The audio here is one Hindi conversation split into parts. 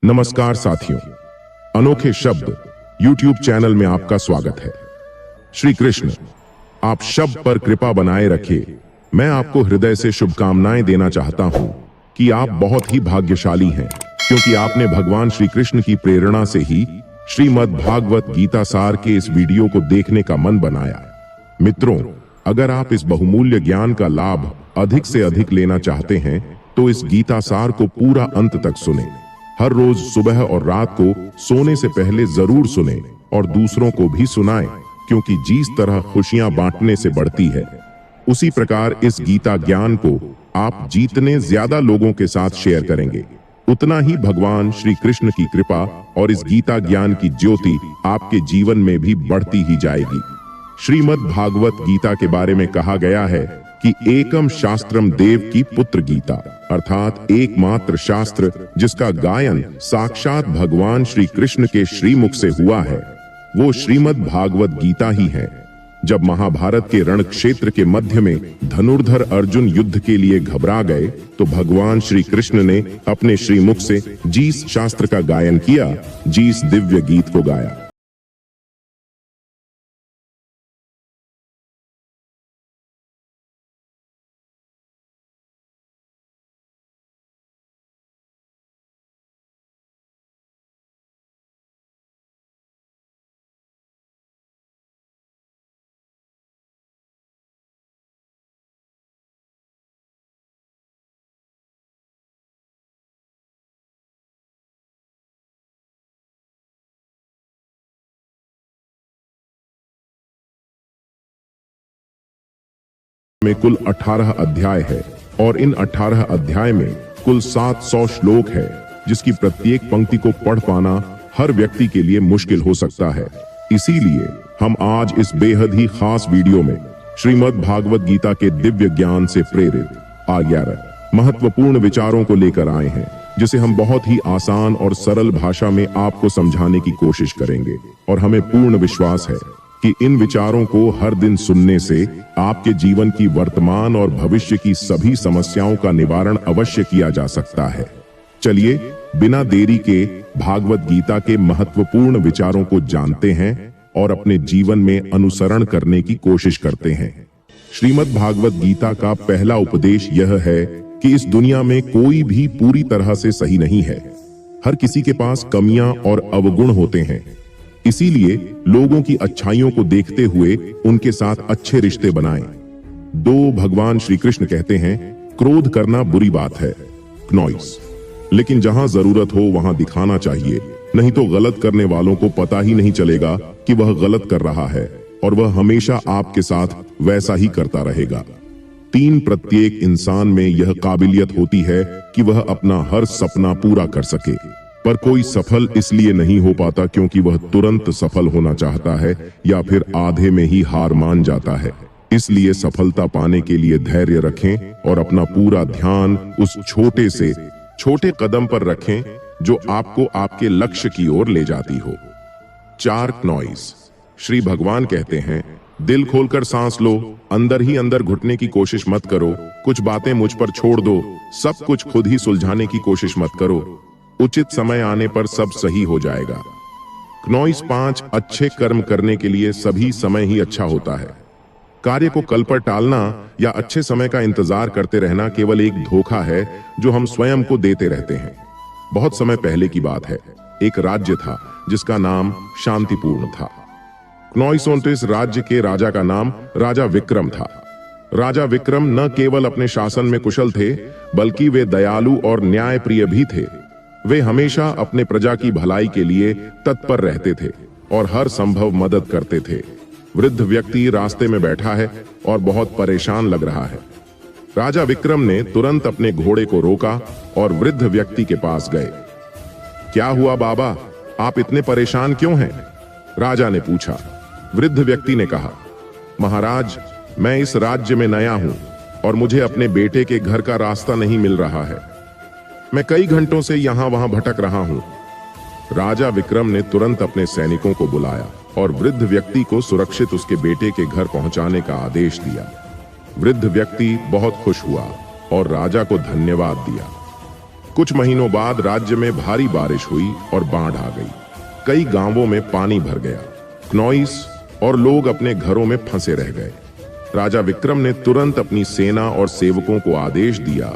नमस्कार साथियों, अनोखे शब्द YouTube चैनल में आपका स्वागत है। श्री कृष्ण आप शब्द पर कृपा बनाए रखे। मैं आपको हृदय से शुभकामनाएं देना चाहता हूं कि आप बहुत ही भाग्यशाली हैं, क्योंकि आपने भगवान श्री कृष्ण की प्रेरणा से ही श्रीमद् भागवत गीता सार के इस वीडियो को देखने का मन बनाया। मित्रों, अगर आप इस बहुमूल्य ज्ञान का लाभ अधिक से अधिक लेना चाहते हैं तो इस गीता सार को पूरा अंत तक सुने। हर रोज सुबह और रात को सोने से पहले जरूर सुने और दूसरों को भी सुनाएं, क्योंकि जिस तरह खुशियां बांटने से बढ़ती है, उसी प्रकार इस गीता ज्ञान को आप जितने ज्यादा लोगों के साथ शेयर करेंगे, उतना ही भगवान श्री कृष्ण की कृपा और इस गीता ज्ञान की ज्योति आपके जीवन में भी बढ़ती ही जाएगी। श्रीमद् भागवत गीता के बारे में कहा गया है कि एकम शास्त्रम देव की पुत्र गीता, अर्थात एकमात्र शास्त्र जिसका गायन साक्षात भगवान श्री कृष्ण के श्रीमुख से हुआ है, वो श्रीमद् भागवत गीता ही है। जब महाभारत के रण क्षेत्र के मध्य में धनुर्धर अर्जुन युद्ध के लिए घबरा गए तो भगवान श्री कृष्ण ने अपने श्रीमुख से जिस शास्त्र का गायन किया, जिस दिव्य गीत को गाया। में कुल 18 अध्याय है और इन 18 अध्याय में कुल 700 श्लोक है, जिसकी प्रत्येक पंक्ति को पढ़ पाना हर व्यक्ति के लिए मुश्किल हो सकता है। इसीलिए हम आज इस बेहद ही खास वीडियो में श्रीमद् भागवत गीता के दिव्य ज्ञान से प्रेरित 11 महत्वपूर्ण विचारों को लेकर आए हैं, जिसे हम बहुत ही आसान और सरल भाषा में आपको समझाने की कोशिश करेंगे। और हमें पूर्ण विश्वास है कि इन विचारों को हर दिन सुनने से आपके जीवन की वर्तमान और भविष्य की सभी समस्याओं का निवारण अवश्य किया जा सकता है। चलिए बिना देरी के भागवत गीता के महत्वपूर्ण विचारों को जानते हैं और अपने जीवन में अनुसरण करने की कोशिश करते हैं। श्रीमद् भागवत गीता का पहला उपदेश यह है कि इस दुनिया में कोई भी पूरी तरह से सही नहीं है। हर किसी के पास कमियां और अवगुण होते हैं। इसीलिए लोगों की अच्छाइयों को देखते हुए उनके साथ अच्छे रिश्ते बनाएं। भगवान श्री कृष्ण कहते हैं, क्रोध करना बुरी बात है, क्नॉइस, लेकिन जहां जरूरत हो वहां दिखाना चाहिए, नहीं तो गलत करने वालों को पता ही नहीं चलेगा कि वह गलत कर रहा है और वह हमेशा आपके साथ वैसा ही करता रहेगा। प्रत्येक इंसान में यह काबिलियत होती है कि वह अपना हर सपना पूरा कर सके, पर कोई सफल इसलिए नहीं हो पाता क्योंकि वह तुरंत सफल होना चाहता है या फिर आधे में ही हार मान जाता है। इसलिए सफलता पाने के लिए धैर्य रखें और अपना पूरा ध्यान उस छोटे से छोटे कदम पर रखें जो आपको आपके लक्ष्य की ओर ले जाती हो। 4 क्नॉइस। श्री भगवान कहते हैं, दिल खोलकर सांस लो, अंदर ही अंदर घुटने की कोशिश मत करो, कुछ बातें मुझ पर छोड़ दो, सब कुछ खुद ही सुलझाने की कोशिश मत करो, उचित समय आने पर सब सही हो जाएगा। क्नॉइस 5 अच्छे कर्म करने के लिए सभी समय ही अच्छा होता है। कार्य को कल पर टालना या अच्छे समय का इंतजार करते रहना केवल एक धोखा है जो हम स्वयं को देते रहते हैं। बहुत समय पहले की बात है, एक राज्य था जिसका नाम शांतिपूर्ण था। क्नॉइस 29 राज्य के राजा का नाम राजा विक्रम था। राजा विक्रम न केवल अपने शासन में कुशल थे, बल्कि वे दयालु और न्यायप्रिय भी थे। वे हमेशा अपने प्रजा की भलाई के लिए तत्पर रहते थे और हर संभव मदद करते थे। वृद्ध व्यक्ति रास्ते में बैठा है और बहुत परेशान लग रहा है। राजा विक्रम ने तुरंत अपने घोड़े को रोका और वृद्ध व्यक्ति के पास गए। क्या हुआ बाबा, आप इतने परेशान क्यों हैं? राजा ने पूछा। वृद्ध व्यक्ति ने कहा, महाराज, मैं इस राज्य में नया हूं और मुझे अपने बेटे के घर का रास्ता नहीं मिल रहा है। मैं कई घंटों से यहां वहां भटक रहा हूं। राजा विक्रम ने तुरंत अपने सैनिकों को बुलाया और वृद्ध व्यक्ति को सुरक्षित उसके बेटे के घर पहुंचाने का आदेश दिया। वृद्ध व्यक्ति बहुत खुश हुआ और राजा को धन्यवाद दिया। कुछ महीनों बाद राज्य में भारी बारिश हुई और बाढ़ आ गई। कई गांवों में पानी भर गया। क्नॉइस और लोग अपने घरों में फंसे रह गए। राजा विक्रम ने तुरंत अपनी सेना और सेवकों को आदेश दिया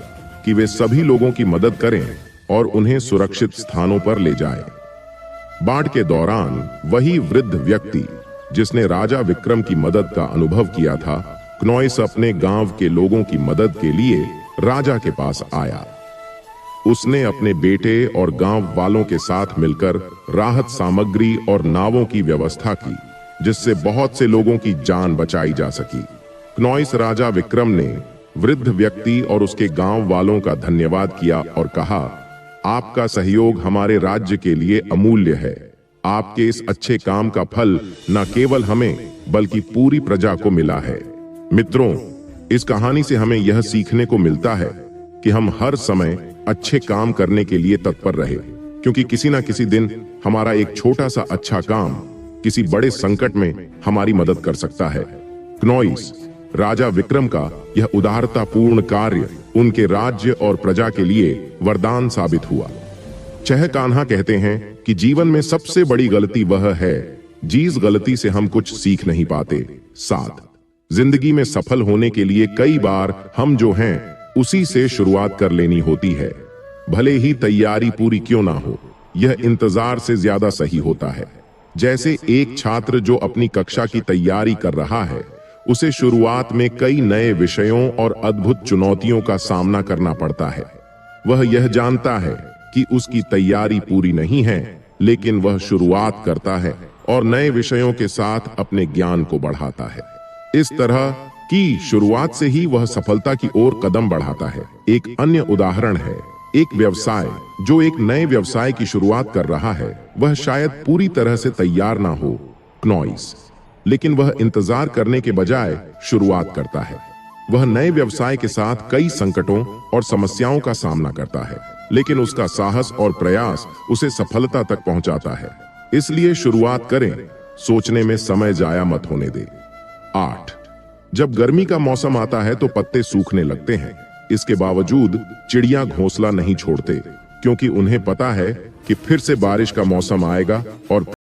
कि वे सभी लोगों की मदद करें और उन्हें सुरक्षित स्थानों पर ले जाएं। बाढ़ के दौरान वही वृद्ध व्यक्ति जिसने राजा विक्रम की मदद का अनुभव किया था, क्नॉइस अपने गांव के लोगों की मदद के लिए राजा के पास आया। उसने अपने बेटे और गांव वालों के साथ मिलकर राहत सामग्री और नावों की व्यवस्था की, जिससे बहुत से लोगों की जान बचाई जा सकी। क्नॉइस राजा विक्रम ने वृद्ध व्यक्ति और उसके गांव वालों का धन्यवाद किया और कहा, आपका सहयोग हमारे राज्य के लिए अमूल्य है। आपके इस अच्छे काम का फल न केवल हमें बल्कि पूरी प्रजा को मिला है। मित्रों, इस कहानी से हमें यह सीखने को मिलता है कि हम हर समय अच्छे काम करने के लिए तत्पर रहे, क्योंकि किसी ना किसी दिन हमारा एक छोटा सा अच्छा काम किसी बड़े संकट में हमारी मदद कर सकता है। क्नॉइस राजा विक्रम का यह उदारतापूर्ण कार्य उनके राज्य और प्रजा के लिए वरदान साबित हुआ। चह कान्हा कहते हैं कि जीवन में सबसे बड़ी गलती वह है जिस गलती से हम कुछ सीख नहीं पाते। 7 जिंदगी में सफल होने के लिए कई बार हम जो हैं उसी से शुरुआत कर लेनी होती है। भले ही तैयारी पूरी क्यों ना हो, यह इंतजार से ज्यादा सही होता है। जैसे एक छात्र जो अपनी कक्षा की तैयारी कर रहा है, उसे शुरुआत में कई नए विषयों और अद्भुत चुनौतियों का सामना करना पड़ता है। वह यह जानता है कि उसकी तैयारी पूरी नहीं है, लेकिन वह शुरुआत करता है और नए विषयों के साथ अपने ज्ञान को बढ़ाता है। इस तरह की शुरुआत से ही वह सफलता की ओर कदम बढ़ाता है। एक अन्य उदाहरण है एक व्यवसाय। जो एक नए व्यवसाय की शुरुआत कर रहा है, वह शायद पूरी तरह से तैयार ना हो, क्नॉइस, लेकिन वह इंतजार करने के बजाय शुरुआत करता है। वह नए व्यवसाय के साथ कई संकटों और समस्याओं का सामना करता है, लेकिन उसका साहस और प्रयास उसे सफलता तक पहुंचाता है। इसलिए शुरुआत करें, सोचने में समय जाया मत होने दे। 8 जब गर्मी का मौसम आता है तो पत्ते सूखने लगते हैं। इसके बावजूद चिड़ियां घोंसला नहीं छोड़ते, क्योंकि उन्हें पता है कि फिर से बारिश का मौसम आएगा और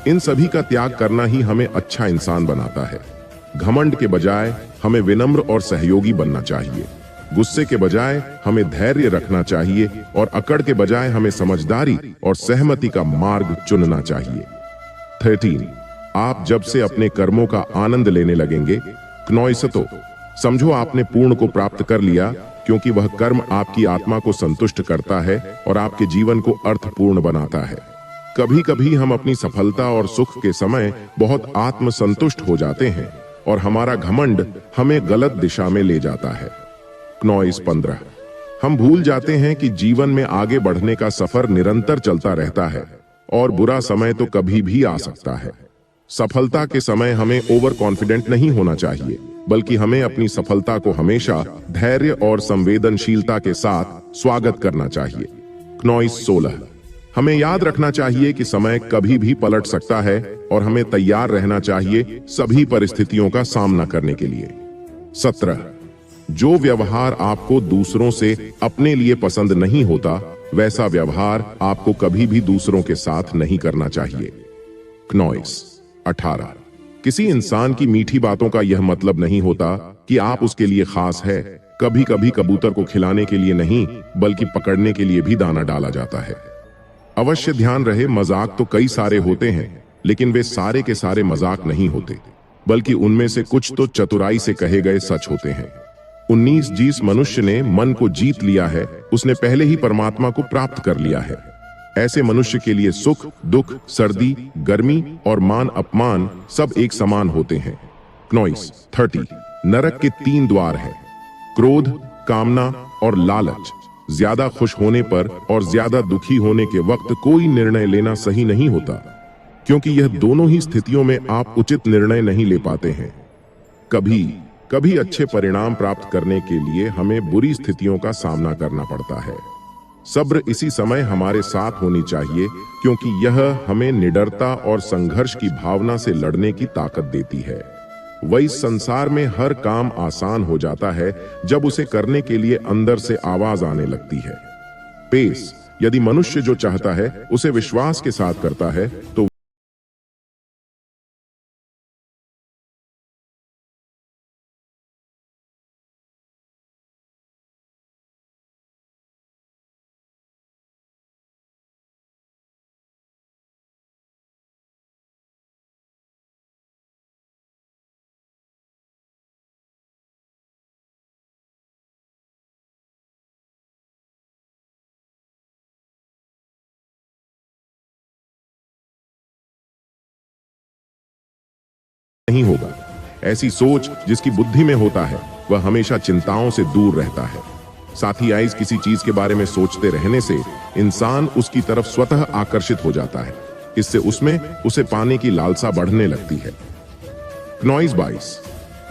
इन सभी का त्याग करना ही हमें अच्छा इंसान बनाता है। घमंड के बजाय हमें विनम्र और सहयोगी बनना चाहिए। गुस्से के बजाय हमें धैर्य रखना चाहिए और अकड़ के बजाय हमें समझदारी और सहमति का मार्ग चुनना चाहिए। 13 आप जब से अपने कर्मों का आनंद लेने लगेंगे, क्नॉइसतो, समझो आपने पूर्ण को प्राप्त कर लिया, क्योंकि वह कर्म आपकी आत्मा को संतुष्ट करता है और आपके जीवन को अर्थपूर्ण बनाता है। कभी कभी हम अपनी सफलता और सुख के समय बहुत आत्मसंतुष्ट हो जाते हैं और हमारा घमंड हमें गलत दिशा में ले जाता है। क्नॉइस 15 हम भूल जाते हैं कि जीवन में आगे बढ़ने का सफर निरंतर चलता रहता है और बुरा समय तो कभी भी आ सकता है। सफलता के समय हमें ओवर कॉन्फिडेंट नहीं होना चाहिए, बल्कि हमें अपनी सफलता को हमेशा धैर्य और संवेदनशीलता के साथ स्वागत करना चाहिए। क्नॉइस 16 हमें याद रखना चाहिए कि समय कभी भी पलट सकता है और हमें तैयार रहना चाहिए सभी परिस्थितियों का सामना करने के लिए। 17 जो व्यवहार आपको दूसरों से अपने लिए पसंद नहीं होता, वैसा व्यवहार आपको कभी भी दूसरों के साथ नहीं करना चाहिए। क्नॉइस 18 किसी इंसान की मीठी बातों का यह मतलब नहीं होता कि आप उसके लिए खास है। कभी कभी कबूतर को खिलाने के लिए नहीं, बल्कि पकड़ने के लिए भी दाना डाला जाता है। अवश्य ध्यान रहे, मजाक तो कई सारे होते हैं, लेकिन वे सारे के सारे मजाक नहीं होते, बल्कि उनमें से कुछ तो चतुराई से कहे गए सच होते हैं। 19 जिस मनुष्य ने मन को जीत लिया है, उसने पहले ही परमात्मा को प्राप्त कर लिया है। ऐसे मनुष्य के लिए सुख, दुख, सर्दी, गर्मी और मान अपमान सब एक समान होते हैं। क्नॉइस 30 नरक के 3 द्वार हैं, क्रोध, कामना और लालच। ज्यादा खुश होने पर और ज्यादा दुखी होने के वक्त कोई निर्णय लेना सही नहीं होता, क्योंकि यह दोनों ही स्थितियों में आप उचित निर्णय नहीं ले पाते हैं। कभी कभी अच्छे परिणाम प्राप्त करने के लिए हमें बुरी स्थितियों का सामना करना पड़ता है। सब्र इसी समय हमारे साथ होनी चाहिए, क्योंकि यह हमें निडरता और संघर्ष की भावना से लड़ने की ताकत देती है। वह इस संसार में हर काम आसान हो जाता है जब उसे करने के लिए अंदर से आवाज आने लगती है। पेस यदि मनुष्य जो चाहता है उसे विश्वास के साथ करता है तो नहीं होगा। ऐसी सोच जिसकी बुद्धि में होता है वह हमेशा चिंताओं से दूर रहता है। साथ ही आइज किसी चीज के बारे में सोचते रहने से इंसान उसकी तरफ स्वतः आकर्षित हो जाता है। इससे उसमें उसे पाने की लालसा बढ़ने लगती है। क्नॉइस 22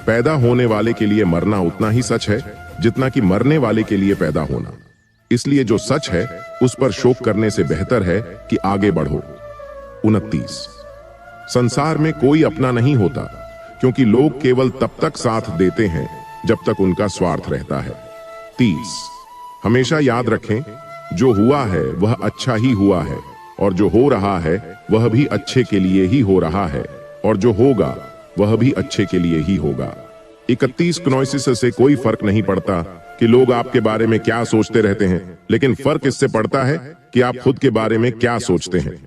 पैदा होने वाले के लिए मरना उतना ही सच है जितना कि मरने वाले के लिए पैदा होना। इसलिए जो सच है उस पर शोक करने से बेहतर है कि आगे बढ़ो। 29 संसार में कोई अपना नहीं होता, क्योंकि लोग केवल तब तक साथ देते हैं जब तक उनका स्वार्थ रहता है। 30 हमेशा याद रखें, जो हुआ है वह अच्छा ही हुआ है, और जो हो रहा है वह भी अच्छे के लिए ही हो रहा है, और जो होगा वह भी अच्छे के लिए ही होगा। 31 क्नॉइसिस से कोई फर्क नहीं पड़ता कि लोग आपके बारे में क्या सोचते रहते हैं, लेकिन फर्क इससे पड़ता है कि आप खुद के बारे में क्या सोचते हैं।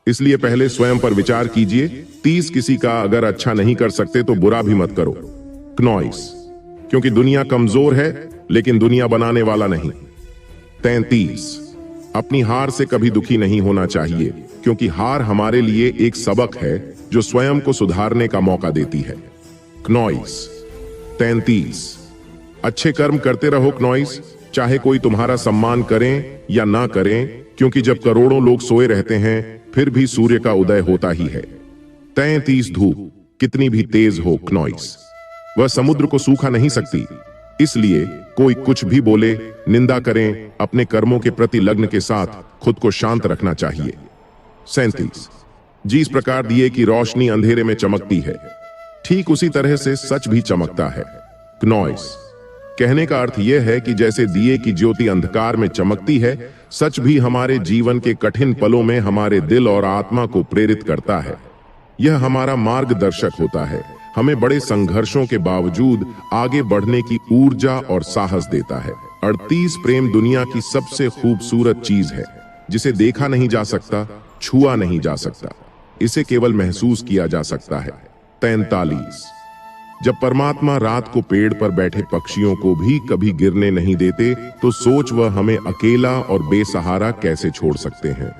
इसलिए पहले स्वयं पर विचार कीजिए। 30 किसी का अगर अच्छा नहीं कर सकते तो बुरा भी मत करो। क्नॉइस क्योंकि दुनिया कमजोर है लेकिन दुनिया बनाने वाला नहीं। 33 अपनी हार से कभी दुखी नहीं होना चाहिए, क्योंकि हार हमारे लिए एक सबक है जो स्वयं को सुधारने का मौका देती है। क्नॉइस 33 अच्छे कर्म करते रहो क्नॉइस, चाहे कोई तुम्हारा सम्मान करें या ना करें, क्योंकि जब करोड़ों लोग सोए रहते हैं फिर भी सूर्य का उदय होता ही है। 33 धूप कितनी भी तेज हो क्नॉइस, वह समुद्र को सूखा नहीं सकती। इसलिए कोई कुछ भी बोले, निंदा करें, अपने कर्मों के प्रति लग्न के साथ खुद को शांत रखना चाहिए। 37 जिस प्रकार दिए की रोशनी अंधेरे में चमकती है, ठीक उसी तरह से सच भी चमकता है। क्नॉइस कहने का अर्थ यह है कि जैसे दिए की ज्योति अंधकार में चमकती है, सच भी हमारे जीवन के कठिन पलों में हमारे दिल और आत्मा को प्रेरित करता है। यह हमारा मार्गदर्शक होता है, हमें बड़े संघर्षों के बावजूद आगे बढ़ने की ऊर्जा और साहस देता है। 38 प्रेम दुनिया की सबसे खूबसूरत चीज है, जिसे देखा नहीं जा सकता, छुआ नहीं जा सकता, इसे केवल महसूस किया जा सकता है। 43 जब परमात्मा रात को पेड़ पर बैठे पक्षियों को भी कभी गिरने नहीं देते, तो सोच वह हमें अकेला और बेसहारा कैसे छोड़ सकते हैं।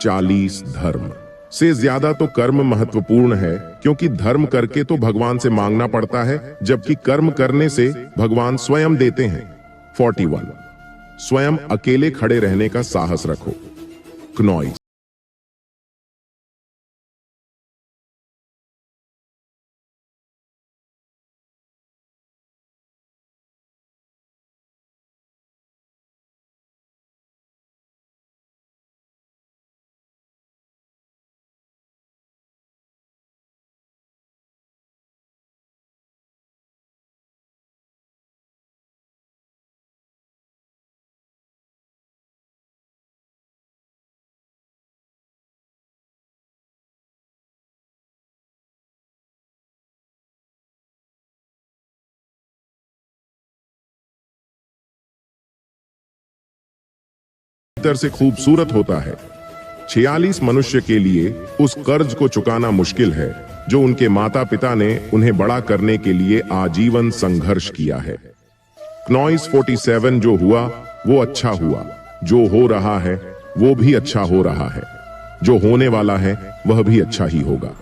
40 धर्म से ज्यादा तो कर्म महत्वपूर्ण है, क्योंकि धर्म करके तो भगवान से मांगना पड़ता है, जबकि कर्म करने से भगवान स्वयं देते हैं। 41 स्वयं अकेले खड़े रहने का साहस रखो। क्नॉइस भीतर से खूबसूरत होता है। 46 मनुष्य के लिए उस कर्ज को चुकाना मुश्किल है जो उनके माता पिता ने उन्हें बड़ा करने के लिए आजीवन संघर्ष किया है। क्नॉइस 47 जो हुआ वो अच्छा हुआ, जो हो रहा है वो भी अच्छा हो रहा है। जो होने वाला है वह भी अच्छा ही होगा।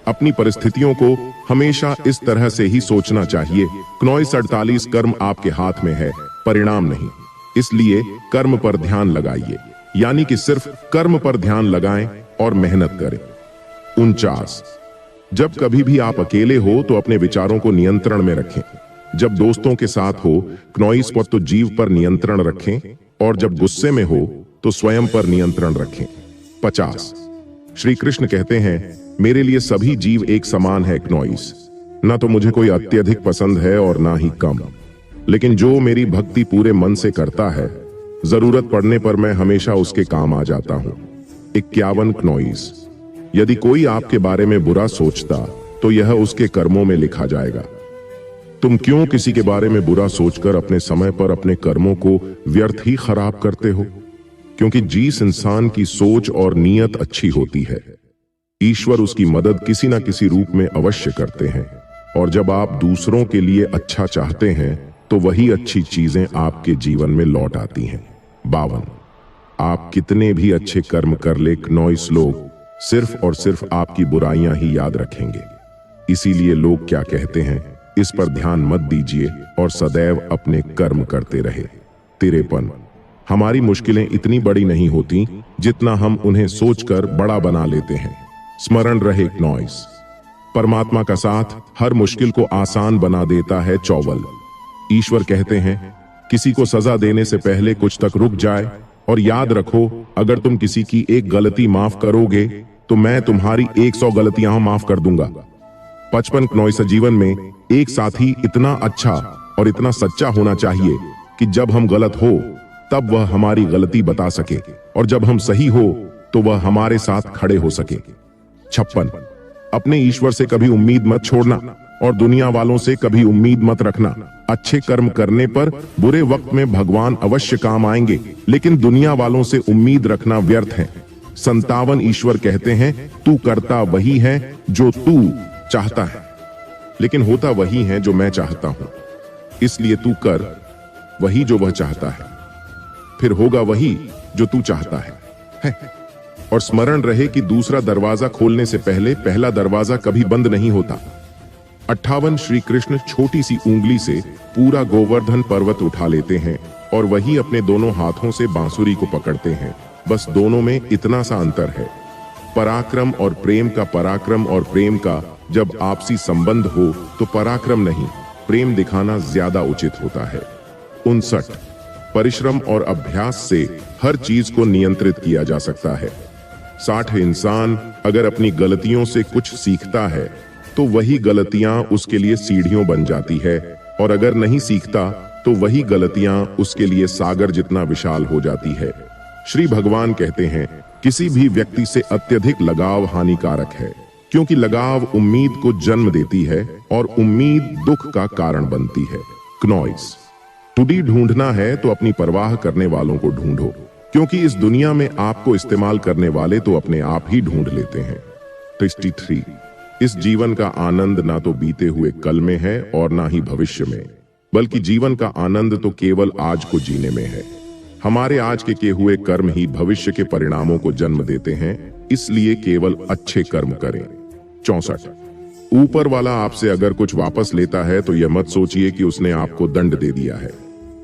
अपनी परिस्थितियों को हमेशा इस तरह से ही सोचना चाहिए। क्नॉइस 48 कर्म आपके हाथ में है, परिणाम नहीं। इसलिए कर्म पर ध्यान लगाइए, यानी कि सिर्फ कर्म पर ध्यान लगाएं और मेहनत करें। 49, जब कभी भी आप अकेले हो तो अपने विचारों को नियंत्रण में रखें। जब दोस्तों के साथ हो क्नॉइस पर तो जीव पर नियंत्रण रखें, और जब गुस्से में हो तो स्वयं पर नियंत्रण रखें। 50, श्री कृष्ण कहते हैं, मेरे लिए सभी जीव एक समान है क्नॉइस। ना तो मुझे कोई अत्यधिक पसंद है और ना ही कम, लेकिन जो मेरी भक्ति पूरे मन से करता है, जरूरत पड़ने पर मैं हमेशा उसके काम आ जाता हूं। 51 क्नॉइस, यदि कोई आपके बारे में बुरा सोचता तो यह उसके कर्मों में लिखा जाएगा। तुम क्यों किसी के बारे में बुरा सोचकर अपने समय पर अपने कर्मों को व्यर्थ ही खराब करते हो? क्योंकि जिस इंसान की सोच और नीयत अच्छी होती है, ईश्वर उसकी मदद किसी ना किसी रूप में अवश्य करते हैं। और जब आप दूसरों के लिए अच्छा चाहते हैं तो वही अच्छी चीजें आपके जीवन में लौट आती हैं। 52, आप कितने भी अच्छे कर्म कर ले, क्नॉइस लोग सिर्फ और सिर्फ आपकी बुराइयां ही याद रखेंगे। इसीलिए लोग क्या कहते हैं, इस पर ध्यान मत दीजिए और सदैव अपने कर्म करते रहे। 53, हमारी मुश्किलें इतनी बड़ी नहीं होती जितना हम उन्हें सोचकर बड़ा बना लेते हैं। स्मरण रहे क्नॉइस, परमात्मा का साथ हर मुश्किल को आसान बना देता है। 54, ईश्वर कहते हैं, किसी को सजा देने से पहले कुछ तक रुक जाए और याद रखो, अगर तुम किसी की एक गलती माफ करोगे तो मैं तुम्हारी 100 गलतियां माफ कर दूंगा। 55, क्नॉइस जीवन में एक साथी इतना अच्छा और इतना सच्चा होना चाहिए कि जब हम गलत हो तब वह हमारी गलती बता सके, और जब हम सही हो तो वह हमारे साथ खड़े हो सके। 56, अपने ईश्वर से कभी उम्मीद मत छोड़ना और दुनिया वालों से कभी उम्मीद मत रखना। अच्छे कर्म करने पर बुरे वक्त में भगवान अवश्य काम आएंगे, लेकिन दुनिया वालों से उम्मीद रखना व्यर्थ है। 57, ईश्वर कहते हैं, तू करता वही है जो तू चाहता है, लेकिन होता वही है जो मैं चाहता हूं। इसलिए तू कर वही जो वह चाहता है, फिर होगा वही जो तू चाहता है। और स्मरण रहे कि दूसरा दरवाजा खोलने से पहले पहला दरवाजा कभी बंद नहीं होता। 58, श्री कृष्ण छोटी सी उंगली से पूरा गोवर्धन पर्वत उठा लेते हैं और वही अपने दोनों हाथों से बांसुरी को पकड़ते हैं। बस दोनों में इतना सा अंतर है, पराक्रम और प्रेम का। पराक्रम और प्रेम का जब आपसी संबंध हो तो पराक्रम नहीं, प्रेम दिखाना ज्यादा उचित होता है। 59, परिश्रम और अभ्यास से हर चीज को नियंत्रित किया जा सकता है। 60, इंसान अगर अपनी गलतियों से कुछ सीखता है तो वही गलतियां उसके लिए सीढ़ियों बन जाती है, और अगर नहीं सीखता तो वही गलतियां उसके लिए सागर जितना विशाल हो जाती है। श्री भगवान कहते हैं, किसी भी व्यक्ति से अत्यधिक लगाव हानिकारक है, क्योंकि लगाव उम्मीद को जन्म देती है और उम्मीद दुख का कारण बनती है। क्नॉइस, टुडी ढूंढना है तो अपनी परवाह करने वालों को ढूंढो, क्योंकि इस दुनिया में आपको इस्तेमाल करने वाले तो अपने आप ही ढूंढ लेते हैं। 63, इस जीवन का आनंद ना तो बीते हुए कल में है और ना ही भविष्य में, बल्कि जीवन का आनंद तो केवल आज को जीने में है। हमारे आज के किए हुए कर्म ही भविष्य के परिणामों को जन्म देते हैं, इसलिए केवल अच्छे कर्म करें। 64, ऊपर वाला आपसे अगर कुछ वापस लेता है तो यह मत सोचिए कि उसने आपको दंड दे दिया है।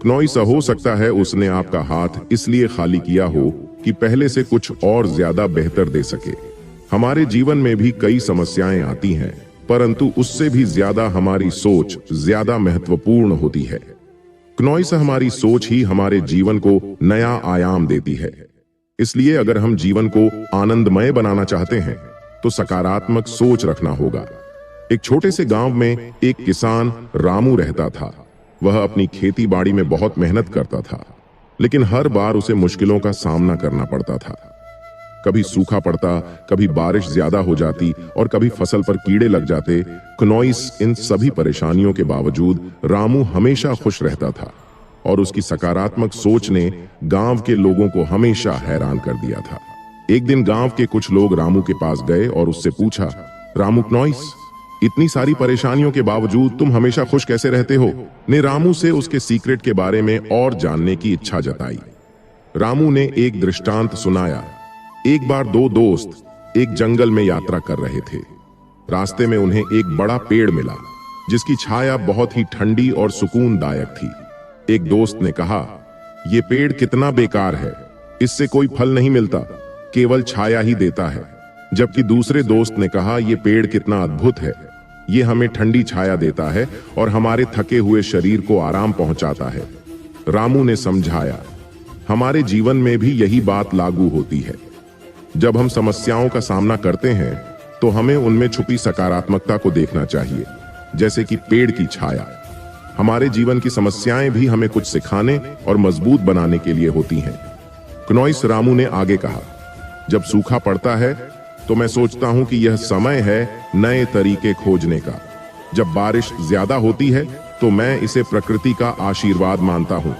क्नॉइस, हो सकता है उसने आपका हाथ इसलिए खाली किया हो कि पहले से कुछ और ज्यादा बेहतर दे सके। हमारे जीवन में भी कई समस्याएं आती हैं, परंतु उससे भी ज्यादा हमारी सोच ज्यादा महत्वपूर्ण होती है। क्नॉइस, हमारी सोच ही हमारे जीवन को नया आयाम देती है। इसलिए अगर हम जीवन को आनंदमय बनाना चाहते हैं तो सकारात्मक सोच रखना होगा। एक छोटे से गांव में एक किसान रामू रहता था। वह अपनी खेती बाड़ी में बहुत मेहनत करता था, लेकिन हर बार उसे मुश्किलों का सामना करना पड़ता था। कभी सूखा पड़ता, कभी बारिश ज्यादा हो जाती और कभी फसल पर कीड़े लग जाते। क्नॉइस, इन सभी परेशानियों के बावजूद रामू हमेशा खुश रहता था और उसकी सकारात्मक सोच ने गांव के लोगों को हमेशा हैरान कर दिया था। एक दिन गांव के कुछ लोग रामू के पास गए और उससे पूछा, रामू, क्नॉइस, इतनी सारी परेशानियों के बावजूद तुम हमेशा खुश कैसे रहते हो? ने रामू से उसके सीक्रेट के बारे में और जानने की इच्छा जताई। रामू ने एक दृष्टांत सुनाया। एक बार दो दोस्त एक जंगल में यात्रा कर रहे थे। रास्ते में उन्हें एक बड़ा पेड़ मिला जिसकी छाया बहुत ही ठंडी और सुकूनदायक थी। एक दोस्त ने कहा, यह पेड़ कितना बेकार है, इससे कोई फल नहीं मिलता, केवल छाया ही देता है। जबकि दूसरे दोस्त ने कहा, यह पेड़ कितना अद्भुत है, यह हमें ठंडी छाया देता है और हमारे थके हुए शरीर को आराम पहुंचाता है। रामू ने समझाया, हमारे जीवन में भी यही बात लागू होती है। जब हम समस्याओं का सामना करते हैं तो हमें उनमें छुपी सकारात्मकता को देखना चाहिए, जैसे कि पेड़ की छाया। हमारे जीवन की समस्याएं भी हमें कुछ सिखाने और मजबूत बनाने के लिए होती हैं। क्नोइस रामू ने आगे कहा, जब सूखा पड़ता है तो मैं सोचता हूं कि यह समय है नए तरीके खोजने का। जब बारिश ज्यादा होती है तो मैं इसे प्रकृति का आशीर्वाद मानता हूं।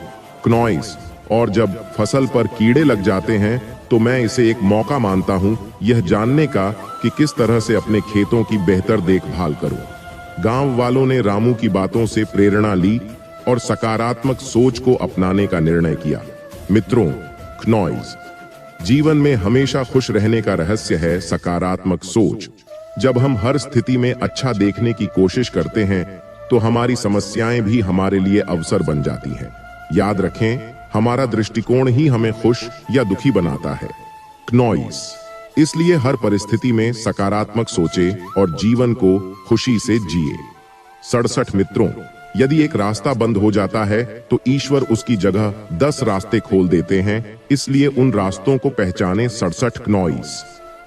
क्नोइस, और जब फसल पर कीड़े लग जाते हैं तो मैं इसे एक मौका मानता हूं, यह जानने का कि किस तरह से अपने खेतों की बेहतर देखभाल करूं। गांव वालों ने रामू की बातों से प्रेरणा ली और सकारात्मक सोच को अपनाने का निर्णय किया। मित्रों, क्नोइस, जीवन में हमेशा खुश रहने का रहस्य है सकारात्मक सोच। जब हम हर स्थिति में अच्छा देखने की कोशिश करते हैं तो हमारी समस्याएं भी हमारे लिए अवसर बन जाती हैं। याद रखें, हमारा दृष्टिकोण ही हमें खुश या दुखी बनाता है। क्नोइस, इसलिए हर परिस्थिति में सकारात्मक सोचे और जीवन को खुशी से जिए। 67 मित्रों, यदि एक रास्ता बंद हो जाता है तो ईश्वर उसकी जगह 10 रास्ते खोल देते हैं, इसलिए उन रास्तों को पहचाने। 67 क्नोइस,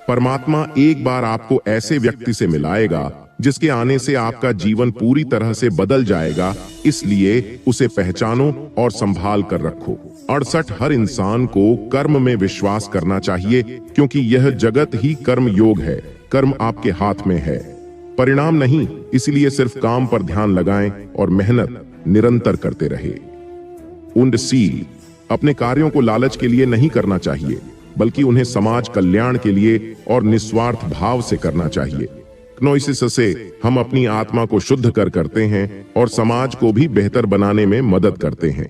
परमात्मा एक बार आपको ऐसे व्यक्ति से मिलाएगा जिसके आने से आपका जीवन पूरी तरह से बदल जाएगा, इसलिए उसे पहचानो और संभाल कर रखो। 68 हर इंसान को कर्म में विश्वास करना चाहिए, क्योंकि यह जगत ही कर्म योग है। कर्म आपके हाथ में है, परिणाम नहीं। इसलिए सिर्फ काम पर ध्यान लगाएं और मेहनत निरंतर करते रहे। उन्नसील, अपने कार्यों को लालच के लिए नहीं करना चाहिए, बल्कि उन्हें समाज कल्याण के लिए और निस्वार्थ भाव से करना चाहिए। क्नोइसिस से हम अपनी आत्मा को शुद्ध करते हैं और समाज को भी बेहतर बनाने में मदद करते हैं।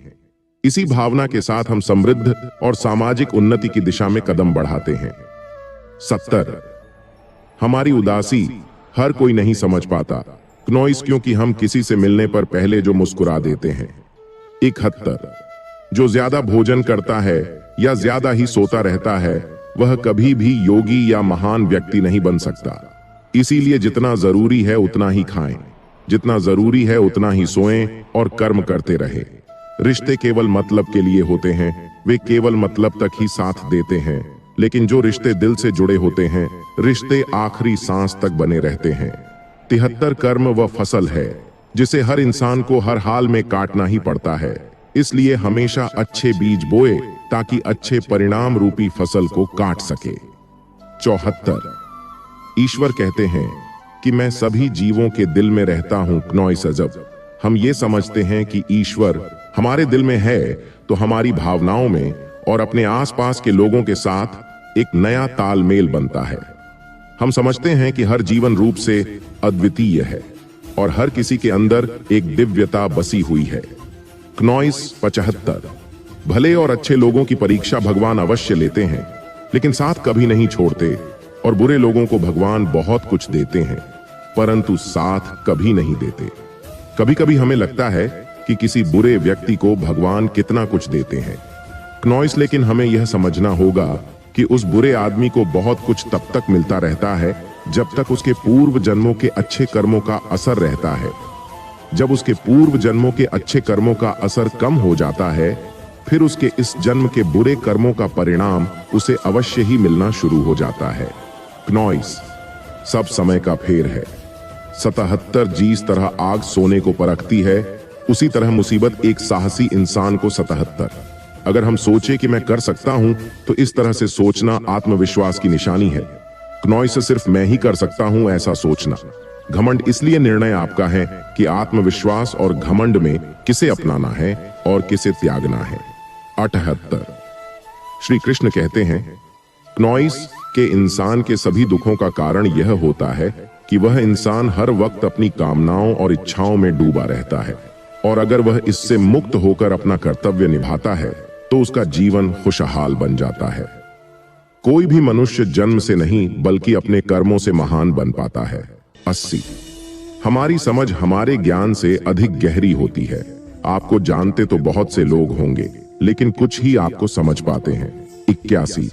इसी भावना के साथ हम समृद्ध और सामाजिक उन्नति की दिशा में कदम बढ़ाते हैं। 70 हमारी उदासी हर कोई नहीं समझ पाता, क्नोइस, क्योंकि हम किसी से मिलने पर पहले जो मुस्कुरा देते हैं। 71 जो ज्यादा भोजन करता है या ज्यादा ही सोता रहता है वह कभी भी योगी या महान व्यक्ति नहीं बन सकता। इसीलिए जितना जरूरी है उतना ही खाएं, जितना जरूरी है उतना ही सोएं और कर्म करते रहे। रिश्ते केवल मतलब के लिए होते हैं, वे केवल मतलब तक ही साथ देते हैं, लेकिन जो रिश्ते दिल से जुड़े होते हैं, रिश्ते आखिरी सांस तक बने रहते हैं। 73 कर्म वह फसल है जिसे हर इंसान को हर हाल में काटना ही पड़ता है, इसलिए हमेशा अच्छे बीज बोए ताकि अच्छे परिणाम रूपी फसल को काट सके। 74 ईश्वर कहते हैं कि मैं सभी जीवों के दिल में रहता हूं। क्नोइस, जब हम ये समझते हैं कि ईश्वर हमारे दिल में है तो हमारी भावनाओं में और अपने आसपास के लोगों के साथ एक नया तालमेल बनता है। हम समझते हैं कि हर जीवन रूप से अद्वितीय है और हर किसी के अंदर एक दिव्यता बसी हुई है। क्नोइस 75 भले और अच्छे लोगों की परीक्षा भगवान अवश्य लेते हैं, लेकिन साथ कभी नहीं छोड़ते, और बुरे लोगों को भगवान बहुत कुछ देते हैं परंतु साथ कभी नहीं देते। कभी कभी हमें लगता है कि किसी बुरे व्यक्ति को भगवान कितना कुछ देते हैं। क्नोइस, लेकिन हमें यह समझना होगा कि उस बुरे आदमी को बहुत कुछ तब तक मिलता रहता है जब तक उसके पूर्व जन्मों के अच्छे कर्मों का असर रहता है। जब उसके पूर्व जन्मों के अच्छे कर्मों का असर कम हो जाता है, फिर उसके इस जन्म के बुरे कर्मों का परिणाम उसे अवश्य ही मिलना शुरू हो जाता है। क्नोइस, सब समय का फेर है। 77 जिस तरह आग सोने को परखती है, उसी तरह मुसीबत एक साहसी इंसान को 77। अगर हम सोचे कि मैं कर सकता हूं तो इस तरह से सोचना आत्मविश्वास की निशानी है। क्नोइस, सिर्फ मैं ही कर सकता हूं ऐसा सोचना। घमंड, इसलिए निर्णय आपका है कि आत्मविश्वास और घमंड में किसे अपनाना है और किसे त्यागना है। 78 श्री कृष्ण कहते हैं, क्नोइस के इंसान के सभी दुखों का कारण यह होता है कि वह इंसान हर वक्त अपनी कामनाओं और इच्छाओं में डूबा रहता है, और अगर वह इससे मुक्त होकर अपना कर्तव्य निभाता है तो उसका जीवन खुशहाल बन जाता है। कोई भी मनुष्य जन्म से नहीं बल्कि अपने कर्मों से महान बन पाता है। 80। हमारी समझ हमारे ज्ञान से अधिक गहरी होती है। आपको जानते तो बहुत से लोग होंगे, लेकिन कुछ ही आपको समझ पाते हैं। 81।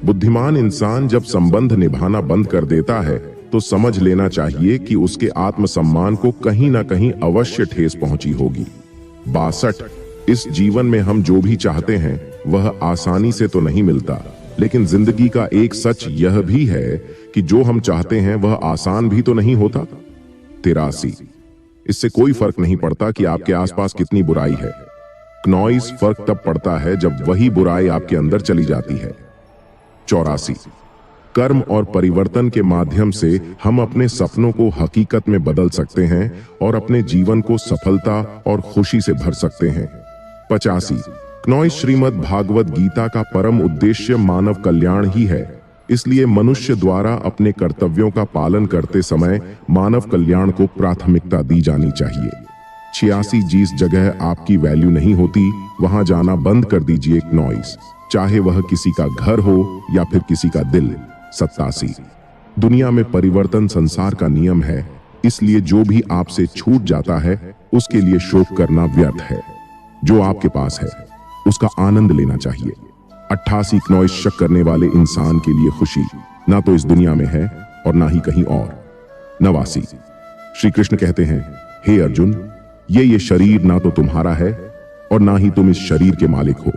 बुद्धिमान इंसान जब संबंध निभाना बंद कर देता है तो समझ लेना चाहिए कि उसके आत्मसम्मान को कहीं ना कहीं अवश्य ठेस पहुंची होगी। 62। इस जीवन में हम जो भी चाहते हैं वह आसानी से तो नहीं मिलता, लेकिन जिंदगी का एक सच यह भी है कि जो हम चाहते हैं वह आसान भी तो नहीं होता। 83। इससे कोई फर्क नहीं पड़ता कि आपके आसपास कितनी बुराई है। क्नॉइस फर्क तब पड़ता है जब वही बुराई आपके अंदर चली जाती है। 84। कर्म और परिवर्तन के माध्यम से हम अपने सपनों को हकीकत में बदल सकते हैं और अपने जीवन को सफलता और खुशी से भर सकते हैं। 85। क्नॉइस श्रीमद् भागवत गीता का परम उद्देश्य मानव कल्याण ही है, इसलिए मनुष्य द्वारा अपने कर्तव्यों का पालन करते समय मानव कल्याण को प्राथमिकता दी जानी चाहिए। 86। जिस जगह आपकी वैल्यू नहीं होती वहां जाना बंद कर दीजिए क्नॉइस, चाहे वह किसी का घर हो या फिर किसी का दिल। 87। दुनिया में परिवर्तन संसार का नियम है, इसलिए जो भी आपसे छूट जाता है उसके लिए शोक करना व्यर्थ है। जो आपके पास है उसका आनंद लेना चाहिए। 88। क्नॉइस शक करने वाले इंसान के लिए खुशी ना तो इस दुनिया में है और ना ही कहीं और। 89। श्री कृष्ण कहते हैं, हे अर्जुन, ये शरीर ना तो तुम्हारा है और ना ही तुम इस शरीर के मालिक हो।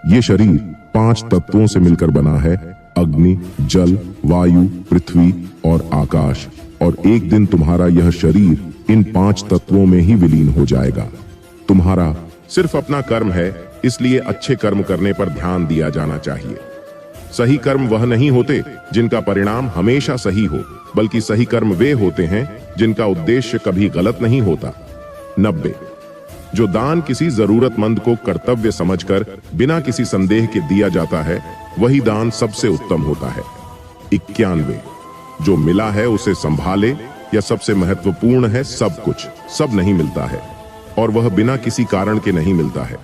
ये शरीर 5 तत्वों से मिलकर बना है, अग्नि, जल, वायु, पृथ्वी और आकाश, और एक दिन तुम्हारा यह शरीर इन 5 तत्वों में ही विलीन हो जाएगा। तुम्हारा सिर्फ अपना कर्म है, इसलिए अच्छे कर्म करने पर ध्यान दिया जाना चाहिए। सही कर्म वह नहीं होते जिनका परिणाम हमेशा सही हो, बल्कि सही कर्म वे होते हैं जिनका उद्देश्य कभी गलत नहीं होता। 90। जो दान किसी जरूरतमंद को कर्तव्य समझकर बिना किसी संदेह के दिया जाता है वही दान सबसे उत्तम होता है। 91। जो मिला है उसे संभाले, या सबसे महत्वपूर्ण है सब कुछ, सब नहीं मिलता है और वह बिना किसी कारण के नहीं मिलता है।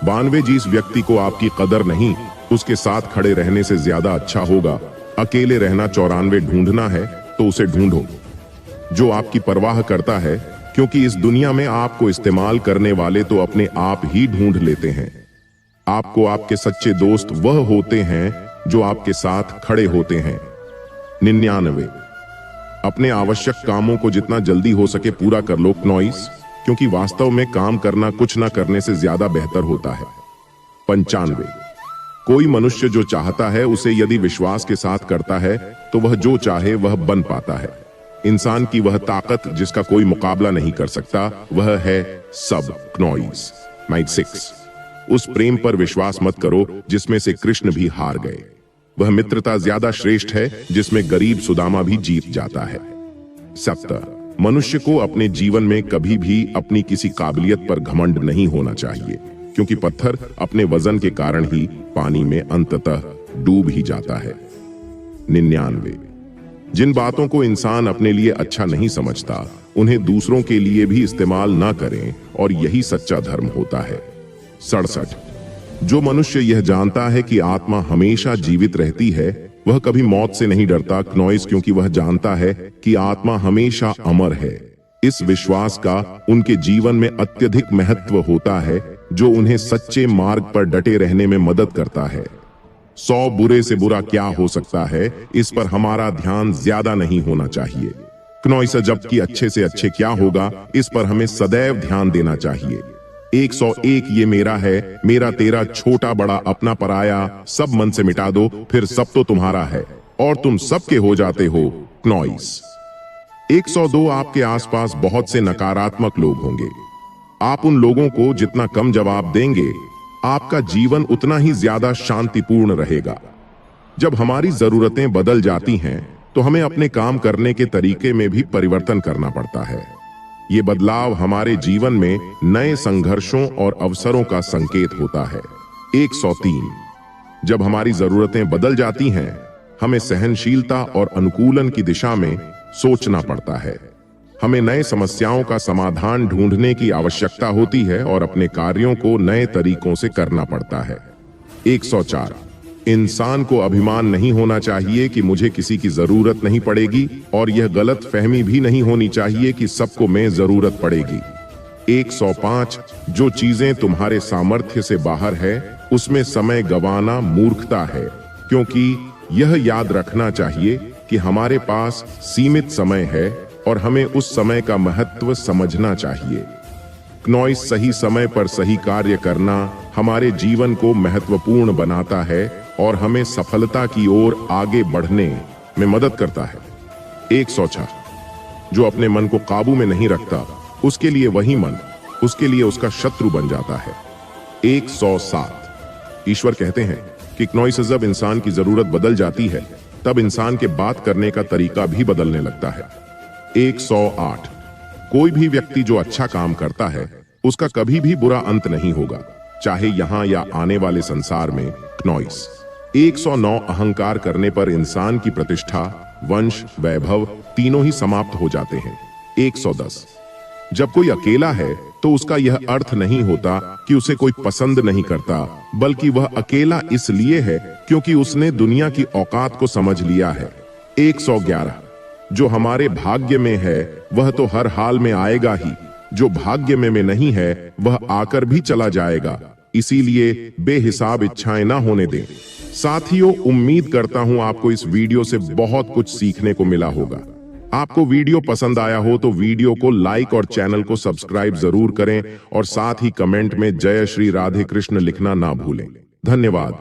92। जिस व्यक्ति को आपकी कदर नहीं उसके साथ खड़े रहने से ज्यादा अच्छा होगा अकेले रहना 94 ढूंढना है तो उसे ढूंढो। जो आपकी परवाह करता है, क्योंकि इस दुनिया में आपको इस्तेमाल करने वाले तो अपने आप ही ढूंढ लेते हैं। आपको आपके सच्चे दोस्त वह होते हैं जो आपके साथ खड़े होते हैं। 99। अपने आवश्यक कामों को जितना जल्दी हो सके पूरा कर लो क्नॉइस, क्योंकि वास्तव में काम करना कुछ ना करने से ज्यादा बेहतर होता है। 95। कोई मनुष्य जो चाहता है उसे यदि विश्वास के साथ करता है तो वह जो चाहे वह बन पाता है। इंसान की वह ताकत जिसका कोई मुकाबला नहीं कर सकता वह है सब क्नॉइस। 96। उस प्रेम पर विश्वास मत करो जिसमें से कृष्ण भी हार गए। वह मित्रता ज्यादा श्रेष्ठ है जिसमें गरीब सुदामा भी जीत जाता है। 70। मनुष्य को अपने जीवन में कभी भी अपनी किसी काबिलियत पर घमंड नहीं होना चाहिए, क्योंकि पत्थर अपने वजन के कारण ही पानी में अंततः डूब ही जाता है। 99। जिन बातों को इंसान अपने लिए अच्छा नहीं समझता उन्हें दूसरों के लिए भी इस्तेमाल ना करें, और यही सच्चा धर्म होता है। 67। जो मनुष्य यह जानता है कि आत्मा हमेशा जीवित रहती है वह कभी मौत से नहीं डरता क्नॉइस, क्योंकि वह जानता है कि आत्मा हमेशा अमर है। इस विश्वास का उनके जीवन में अत्यधिक महत्व होता है, जो उन्हें सच्चे मार्ग पर डटे रहने में मदद करता है। 100 बुरे से बुरा क्या हो सकता है, इस पर हमारा ध्यान ज्यादा नहीं होना चाहिए। क्नॉइस जबकि अच्छे से अच्छे क्या होगा, इस पर हमें सदैव ध्यान देना चाहिए। 101 ये मेरा है, मेरा तेरा, छोटा बड़ा अपना पराया, सब मन से मिटा दो, फिर सब तो तुम्हारा है और तुम सबके हो जाते हो क्नॉइस। 102 आपके आसपास बहुत से नकारात्मक लोग होंगे। आप उन लोगों को जितना कम जवाब देंगे आपका जीवन उतना ही ज्यादा शांतिपूर्ण रहेगा। जब हमारी जरूरतें बदल जाती हैं तो हमें अपने काम करने के तरीके में भी परिवर्तन करना पड़ता है। ये बदलाव हमारे जीवन में नए संघर्षों और अवसरों का संकेत होता है। 103 जब हमारी जरूरतें बदल जाती हैं हमें सहनशीलता और अनुकूलन की दिशा में सोचना पड़ता है। हमें नए समस्याओं का समाधान ढूंढने की आवश्यकता होती है और अपने कार्यों को नए तरीकों से करना पड़ता है। 104 इंसान को अभिमान नहीं होना चाहिए कि मुझे किसी की जरूरत नहीं पड़ेगी, और यह गलत फहमी भी नहीं होनी चाहिए कि सबको मैं जरूरत पड़ेगी। 105 जो चीजें तुम्हारे सामर्थ्य से बाहर है उसमें समय गंवाना मूर्खता है, क्योंकि यह याद रखना चाहिए कि हमारे पास सीमित समय है और हमें उस समय का महत्व समझना चाहिए। क्नॉइस सही समय पर सही कार्य करना हमारे जीवन को महत्वपूर्ण बनाता है और हमें सफलता की ओर आगे बढ़ने में मदद करता है। 106 जो अपने मन को काबू में नहीं रखता उसके लिए वही मन उसके लिए उसका शत्रु बन जाता है। 107 ईश्वर कहते हैं कि क्नॉइस जब इंसान की जरूरत बदल जाती है तब इंसान के बात करने का तरीका भी बदलने लगता है। 108 कोई भी व्यक्ति जो अच्छा काम करता है उसका कभी भी बुरा अंत नहीं होगा, चाहे यहां या आने वाले संसार में। क्नॉइस 109 अहंकार करने पर इंसान की प्रतिष्ठा, वंश, वैभव तीनों ही समाप्त हो जाते हैं। 110 जब कोई अकेला है तो उसका यह अर्थ नहीं होता कि उसे कोई पसंद नहीं करता, बल्कि वह अकेला इसलिए है क्योंकि उसने दुनिया की औकात को समझ लिया है। 111 जो हमारे भाग्य में है वह तो हर हाल में आएगा ही, जो भाग्य में नहीं है वह आकर भी चला जाएगा, इसीलिए बेहिसाब इच्छाएं ना होने दें। साथियों, उम्मीद करता हूं आपको इस वीडियो से बहुत कुछ सीखने को मिला होगा। आपको वीडियो पसंद आया हो तो वीडियो को लाइक और चैनल को सब्सक्राइब जरूर करें और साथ ही कमेंट में जय श्री राधे कृष्ण लिखना ना भूलें। धन्यवाद।